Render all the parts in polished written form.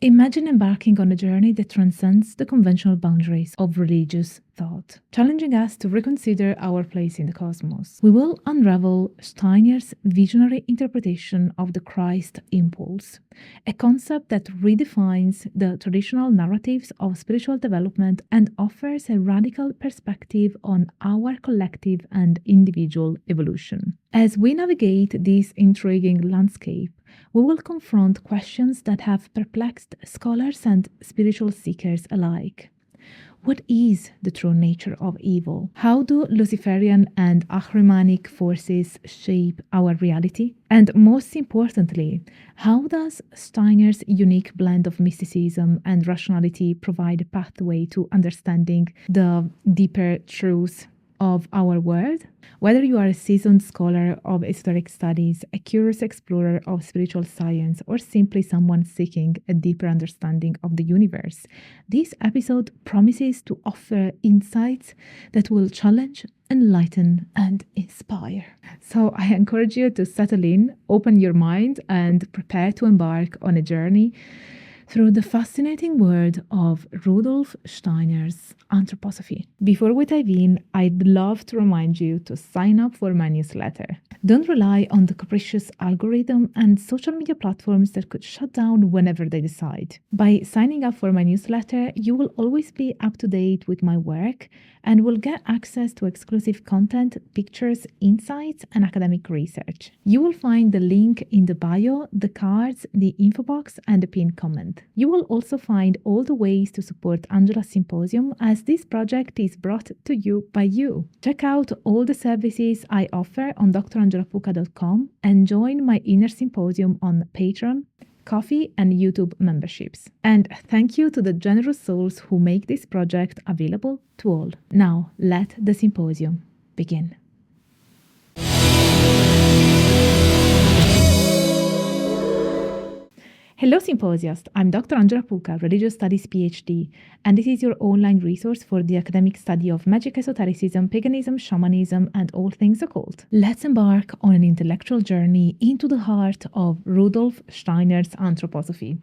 Imagine embarking on a journey that transcends the conventional boundaries of religious thought, challenging us to reconsider our place in the cosmos. We will unravel Steiner's visionary interpretation of the Christ impulse, a concept that redefines the traditional narratives of spiritual development and offers a radical perspective on our collective and individual evolution. As we navigate this intriguing landscape, we will confront questions that have perplexed scholars and spiritual seekers alike. What is the true nature of evil? How do Luciferian and ahrimanic forces shape our reality? And most importantly, how does Steiner's unique blend of mysticism and rationality provide a pathway to understanding the deeper truths of our world? Whether you are a seasoned scholar of esoteric studies, a curious explorer of spiritual science, or simply someone seeking a deeper understanding of the universe, this episode promises to offer insights that will challenge, enlighten, and inspire. So I encourage you to settle in, open your mind, and prepare to embark on a journey through the fascinating world of Rudolf Steiner's Anthroposophy. Before we dive in, I'd love to remind you to sign up for my newsletter. Don't rely on the capricious algorithm and social media platforms that could shut down whenever they decide. By signing up for my newsletter, you will always be up to date with my work and will get access to exclusive content, pictures, insights, and academic research. You will find the link in the bio, the cards, the info box, and the pinned comment. You will also find all the ways to support Angela's Symposium, as this project is brought to you by you. Check out all the services I offer on drangelapuca.com and join my inner symposium on Patreon, Coffee, and YouTube memberships. And thank you to the generous souls who make this project available to all. Now, let the symposium begin. Hello Symposiast, I'm Dr. Angela Puca, Religious Studies PhD, and this is your online resource for the academic study of magic, esotericism, paganism, shamanism, and all things occult. Let's embark on an intellectual journey into the heart of Rudolf Steiner's Anthroposophy,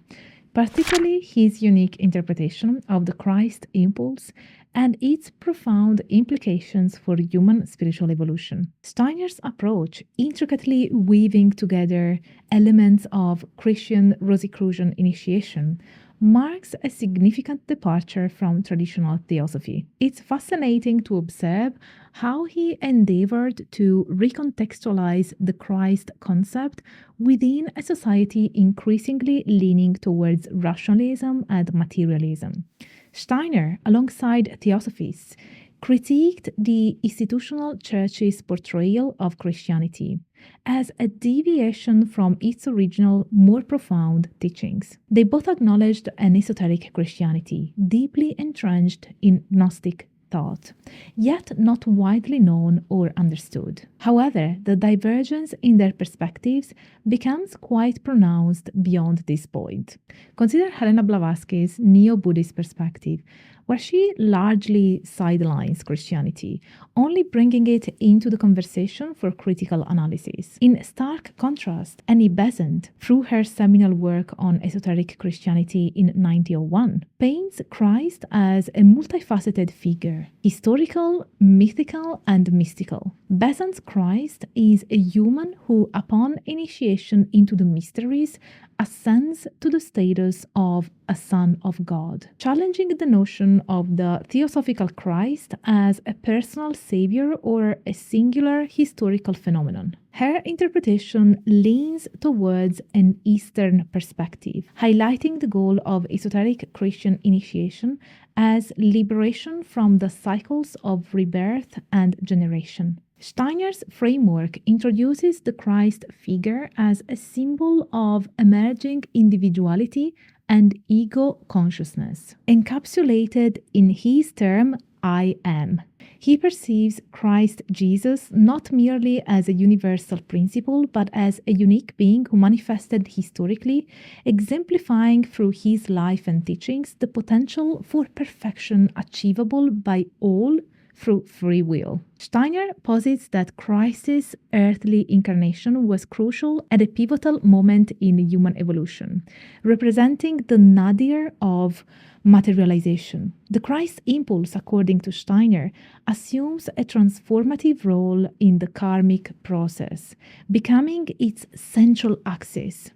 particularly his unique interpretation of the Christ impulse and its profound implications for human spiritual evolution. Steiner's approach, intricately weaving together elements of Christian Rosicrucian initiation, marks a significant departure from traditional theosophy. It's fascinating to observe how he endeavored to recontextualize the Christ concept within a society increasingly leaning towards rationalism and materialism. Steiner, alongside Theosophists, critiqued the institutional church's portrayal of Christianity as a deviation from its original, more profound teachings. They both acknowledged an esoteric Christianity, deeply entrenched in Gnostic thought, yet not widely known or understood. However, the divergence in their perspectives becomes quite pronounced beyond this point. Consider Helena Blavatsky's neo-Buddhist perspective, where she largely sidelines Christianity, only bringing it into the conversation for critical analysis. In stark contrast, Annie Besant, through her seminal work on esoteric Christianity in 1901, paints Christ as a multifaceted figure, historical, mythical, and mystical. Besant's Christ is a human who, upon initiation into the mysteries, ascends to the status of a son of God, challenging the notion of the Theosophical Christ as a personal savior or a singular historical phenomenon. Her interpretation leans towards an Eastern perspective, highlighting the goal of esoteric Christian initiation as liberation from the cycles of rebirth and generation. Steiner's framework introduces the Christ figure as a symbol of emerging individuality and ego consciousness, encapsulated in his term, I am. He perceives Christ Jesus not merely as a universal principle, but as a unique being who manifested historically, exemplifying through his life and teachings the potential for perfection achievable by all through free will. Steiner posits that Christ's earthly incarnation was crucial at a pivotal moment in human evolution, representing the nadir of materialization. The Christ impulse, according to Steiner, assumes a transformative role in the karmic process, becoming its central axis.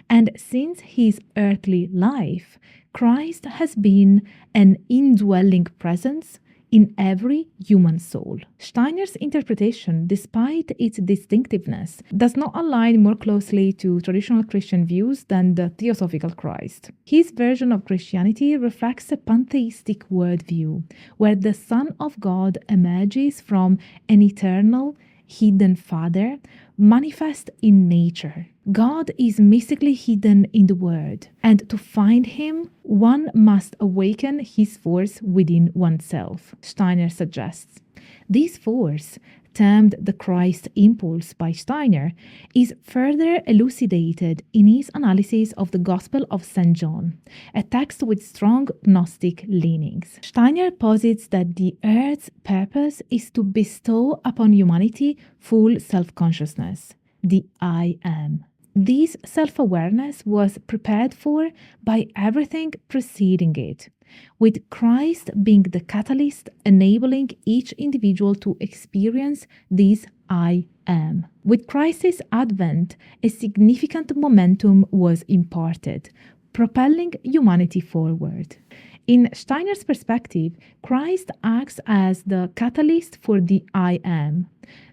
And since his earthly life, Christ has been an indwelling presence in every human soul. Steiner's interpretation, despite its distinctiveness, does not align more closely to traditional Christian views than the Theosophical Christ. His version of Christianity reflects a pantheistic worldview, where the Son of God emerges from an eternal, hidden Father, manifest in nature. God is mystically hidden in the Word, and to find Him, one must awaken His force within oneself, Steiner suggests. This force, termed the Christ impulse by Steiner, is further elucidated in his analysis of the Gospel of St. John, a text with strong Gnostic leanings. Steiner posits that the earth's purpose is to bestow upon humanity full self-consciousness, the I am. This self-awareness was prepared for by everything preceding it, with Christ being the catalyst enabling each individual to experience this I am. With Christ's advent, a significant momentum was imparted, propelling humanity forward. In Steiner's perspective, Christ acts as the catalyst for the I am,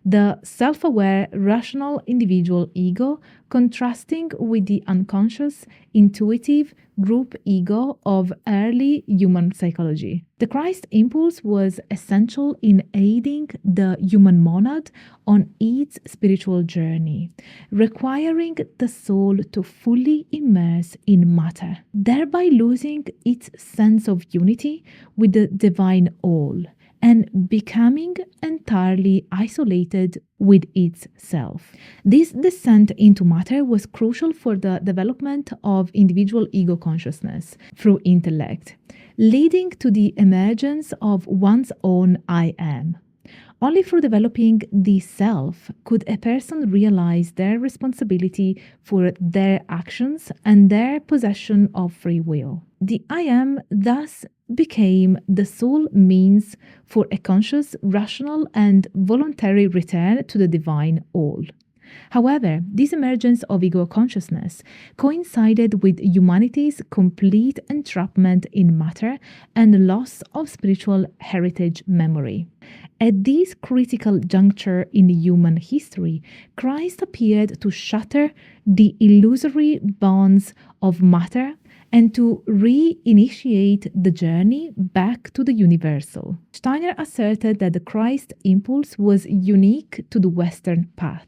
the self-aware, rational individual ego contrasting with the unconscious, intuitive group ego of early human psychology. The Christ impulse was essential in aiding the human monad on its spiritual journey, requiring the soul to fully immerse in matter, thereby losing its sense of unity with the divine all, and becoming entirely isolated with itself. This descent into matter was crucial for the development of individual ego consciousness through intellect, leading to the emergence of one's own I am. Only through developing the self could a person realize their responsibility for their actions and their possession of free will. The I am thus became the sole means for a conscious, rational, and voluntary return to the divine all. However, this emergence of ego consciousness coincided with humanity's complete entrapment in matter and loss of spiritual heritage memory. At this critical juncture in human history, Christ appeared to shatter the illusory bonds of matter and to reinitiate the journey back to the universal. Steiner asserted that the Christ impulse was unique to the Western path.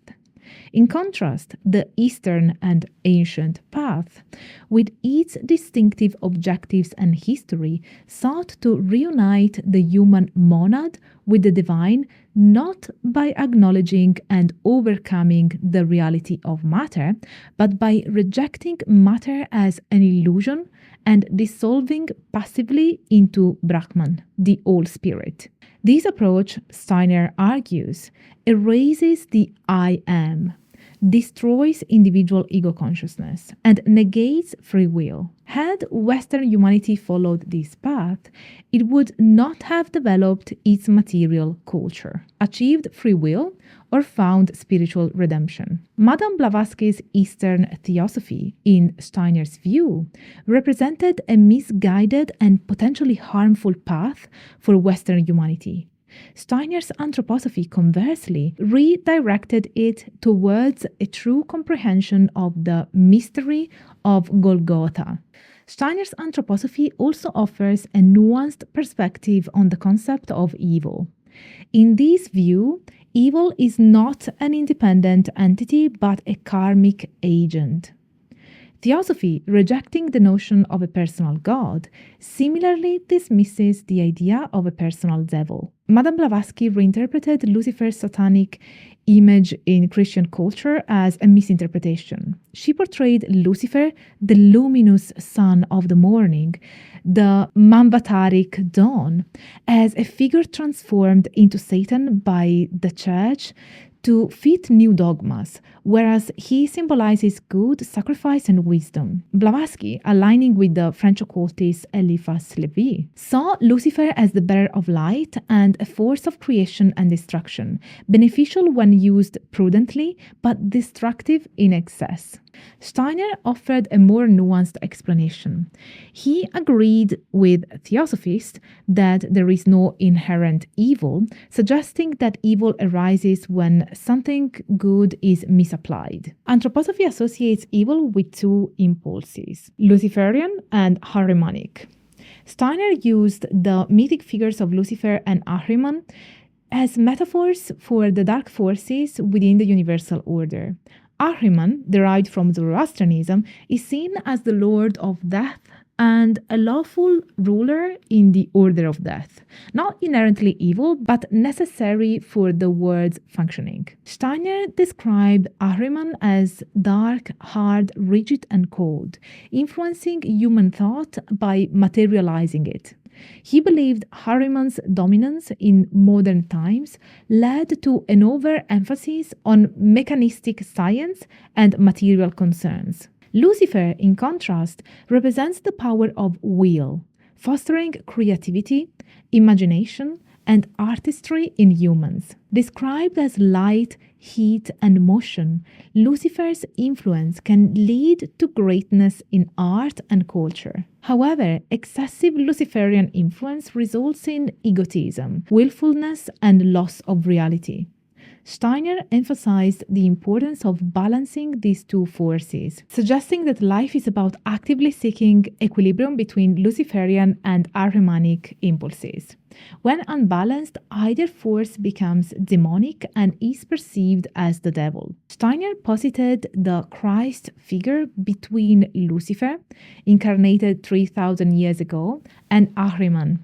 In contrast, the Eastern and ancient path, with its distinctive objectives and history, sought to reunite the human monad with the divine, not by acknowledging and overcoming the reality of matter, but by rejecting matter as an illusion and dissolving passively into Brahman, the all-spirit. This approach, Steiner argues, erases the I am, destroys individual ego consciousness, and negates free will. Had Western humanity followed this path, it would not have developed its material culture, achieved free will, or found spiritual redemption. Madame Blavatsky's Eastern Theosophy, in Steiner's view, represented a misguided and potentially harmful path for Western humanity. Steiner's Anthroposophy, conversely, redirected it towards a true comprehension of the mystery of Golgotha. Steiner's Anthroposophy also offers a nuanced perspective on the concept of evil. In this view, evil is not an independent entity but a karmic agent. Theosophy, rejecting the notion of a personal God, similarly dismisses the idea of a personal devil. Madame Blavatsky reinterpreted Lucifer's satanic image in Christian culture as a misinterpretation. She portrayed Lucifer, the luminous son of the morning, the Manvataric dawn, as a figure transformed into Satan by the church to fit new dogmas, whereas he symbolizes good, sacrifice, and wisdom. Blavatsky, aligning with the French occultist Eliphas Lévy, saw Lucifer as the bearer of light and a force of creation and destruction, beneficial when used prudently, but destructive in excess. Steiner offered a more nuanced explanation. He agreed with theosophists that there is no inherent evil, suggesting that evil arises when something good is misapplied. Anthroposophy associates evil with two impulses, Luciferian and ahrimanic. Steiner used the mythic figures of Lucifer and Ahriman as metaphors for the dark forces within the universal order. Ahriman, derived from Zoroastrianism, is seen as the lord of death and a lawful ruler in the order of death, not inherently evil, but necessary for the world's functioning. Steiner described Ahriman as dark, hard, rigid, and cold, influencing human thought by materializing it. He believed Ahriman's dominance in modern times led to an overemphasis on mechanistic science and material concerns. Lucifer, in contrast, represents the power of will, fostering creativity, imagination, and artistry in humans. Described as light, heat, and motion, Lucifer's influence can lead to greatness in art and culture. However, excessive Luciferian influence results in egotism, willfulness, and loss of reality. Steiner emphasized the importance of balancing these two forces, suggesting that life is about actively seeking equilibrium between Luciferian and ahrimanic impulses. When unbalanced, either force becomes demonic and is perceived as the devil. Steiner posited the Christ figure between Lucifer, incarnated 3,000 years ago, and Ahriman,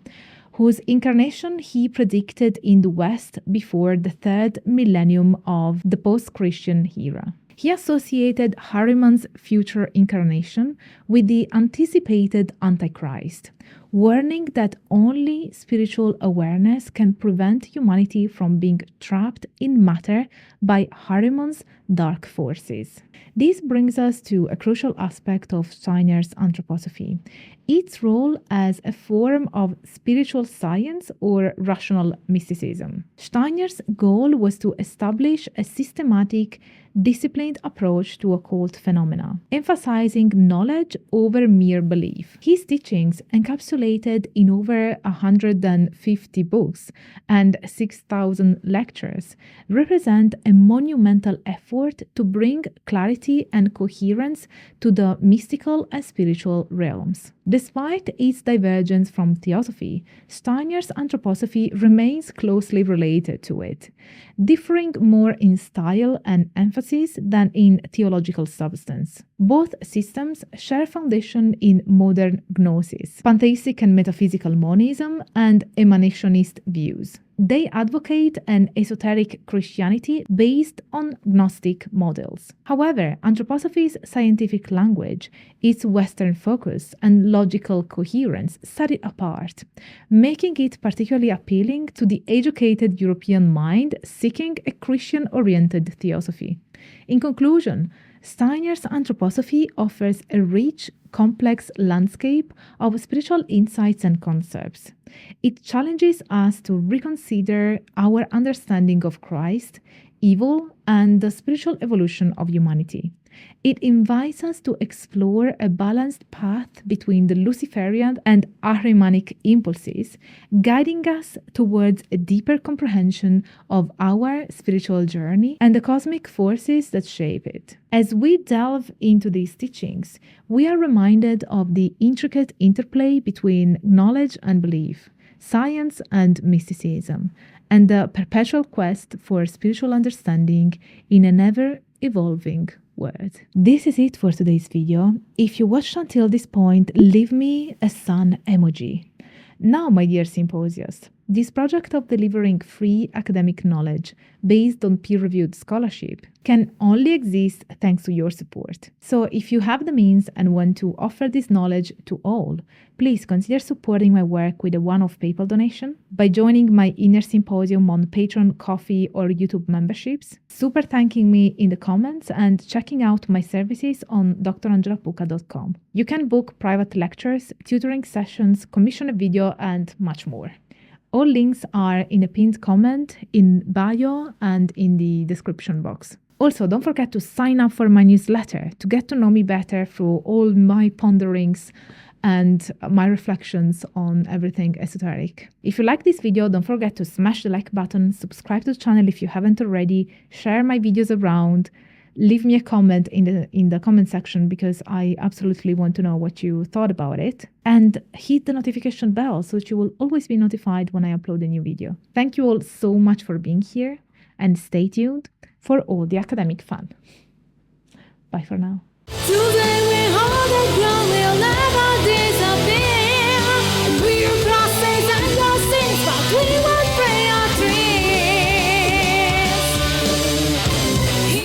whose incarnation he predicted in the West before the third millennium of the post-Christian era. He associated Ahriman's future incarnation with the anticipated Antichrist, warning that only spiritual awareness can prevent humanity from being trapped in matter by Ahriman's dark forces. This brings us to a crucial aspect of Steiner's anthroposophy, its role as a form of spiritual science or rational mysticism. Steiner's goal was to establish a systematic, disciplined approach to occult phenomena, emphasizing knowledge over mere belief. His teachings, encapsulated in over 150 books and 6,000 lectures, represent a monumental effort to bring clarity and coherence to the mystical and spiritual realms. Despite its divergence from Theosophy, Steiner's anthroposophy remains closely related to it, differing more in style and emphasis than in theological substance. Both systems share foundation in modern gnosis, pantheistic and metaphysical monism, and emanationist views. They advocate an esoteric Christianity based on Gnostic models. However, anthroposophy's scientific language, its Western focus, and logical coherence set it apart, making it particularly appealing to the educated European mind seeking a Christian-oriented theosophy. In conclusion, Steiner's anthroposophy offers a rich, complex landscape of spiritual insights and concepts. It challenges us to reconsider our understanding of Christ, evil, and the spiritual evolution of humanity. It invites us to explore a balanced path between the Luciferian and ahrimanic impulses, guiding us towards a deeper comprehension of our spiritual journey and the cosmic forces that shape it. As we delve into these teachings, we are reminded of the intricate interplay between knowledge and belief, science and mysticism, and the perpetual quest for spiritual understanding in an ever-evolving world. word. This is it for today's video. If you watched until this point, leave me a sun emoji. Now, my dear symposiasts, this project of delivering free academic knowledge based on peer-reviewed scholarship can only exist thanks to your support. So if you have the means and want to offer this knowledge to all, please consider supporting my work with a one-off PayPal donation by joining my inner symposium on Patreon, Ko-fi, or YouTube memberships, super thanking me in the comments, and checking out my services on drangelapuka.com. You can book private lectures, tutoring sessions, commission a video, and much more. All links are in a pinned comment, in bio, and in the description box. Also, don't forget to sign up for my newsletter to get to know me better through all my ponderings and my reflections on everything esoteric. If you like this video, don't forget to smash the like button, subscribe to the channel if you haven't already, share my videos around, leave me a comment in the comment section because I absolutely want to know what you thought about it. And hit the notification bell so that you will always be notified when I upload a new video. Thank you all so much for being here, and stay tuned for all the academic fun. Bye for now. Today we hold the ground, we'll never